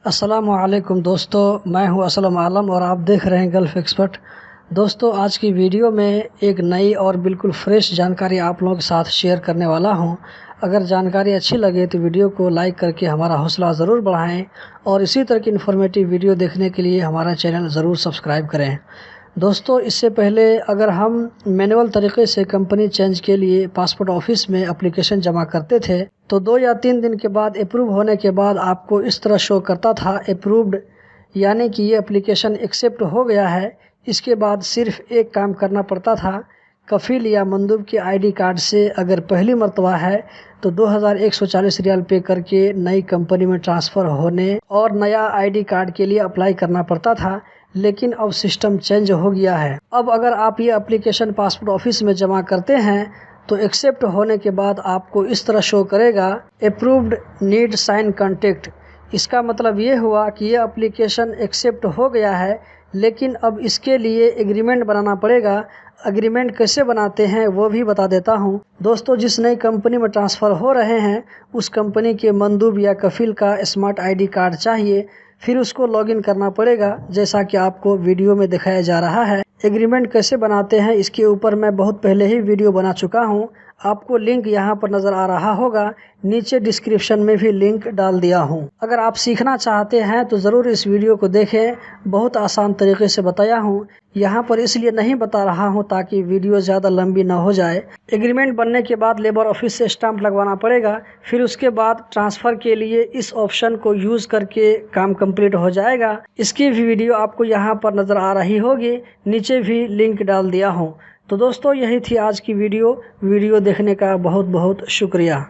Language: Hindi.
अस्सलामुअलैकुम दोस्तों, मैं हूं असलम आलम और आप देख रहे हैं गल्फ़ एक्सपर्ट। दोस्तों, आज की वीडियो में एक नई और बिल्कुल फ्रेश जानकारी आप लोगों के साथ शेयर करने वाला हूं। अगर जानकारी अच्छी लगे तो वीडियो को लाइक करके हमारा हौसला ज़रूर बढ़ाएं और इसी तरह की इन्फॉर्मेटिव वीडियो देखने के लिए हमारा चैनल ज़रूर सब्सक्राइब करें। दोस्तों, इससे पहले अगर हम मैनुअल तरीके से कंपनी चेंज के लिए पासपोर्ट ऑफिस में एप्लीकेशन जमा करते थे तो 2 या 3 दिन के बाद अप्रूव होने के बाद आपको इस तरह शो करता था अप्रूव्ड, यानी कि ये एप्लीकेशन एक्सेप्ट हो गया है। इसके बाद सिर्फ एक काम करना पड़ता था, कफ़ील या मंदूब के आईडी कार्ड से अगर पहली मरतबा है तो 2140 रियाल पे करके नई कंपनी में ट्रांसफ़र होने और नया आईडी कार्ड के लिए अप्लाई करना पड़ता था। लेकिन अब सिस्टम चेंज हो गया है। अब अगर आप ये एप्लीकेशन पासपोर्ट ऑफिस में जमा करते हैं तो एक्सेप्ट होने के बाद आपको इस तरह शो करेगा अप्रूव्ड, नीड साइन कॉन्टैक्ट। इसका मतलब ये हुआ कि ये एप्लीकेशन एक्सेप्ट हो गया है, लेकिन अब इसके लिए एग्रीमेंट बनाना पड़ेगा। एग्रीमेंट कैसे बनाते हैं वो भी बता देता हूँ। दोस्तों, जिस नई कंपनी में ट्रांसफ़र हो रहे हैं उस कंपनी के मंदूब या कफ़ील का स्मार्ट आईडी कार्ड चाहिए। फिर उसको लॉगिन करना पड़ेगा, जैसा कि आपको वीडियो में दिखाया जा रहा है। एग्रीमेंट कैसे बनाते हैं इसके ऊपर मैं बहुत पहले ही वीडियो बना चुका हूं। आपको लिंक यहां पर नज़र आ रहा होगा, नीचे डिस्क्रिप्शन में भी लिंक डाल दिया हूं। अगर आप सीखना चाहते हैं तो ज़रूर इस वीडियो को देखें, बहुत आसान तरीके से बताया हूं। यहाँ पर इसलिए नहीं बता रहा हूं ताकि वीडियो ज़्यादा लंबी ना हो जाए। एग्रीमेंट बनने के बाद लेबर ऑफिस से स्टाम्प लगवाना पड़ेगा। फिर उसके बाद ट्रांसफ़र के लिए इस ऑप्शन को यूज़ करके काम कंप्लीट हो जाएगा। इसकी भी वीडियो आपको यहाँ पर नज़र आ रही होगी, नीचे भी लिंक डाल दिया हूँ। तो दोस्तों, यही थी आज की वीडियो देखने का बहुत बहुत शुक्रिया।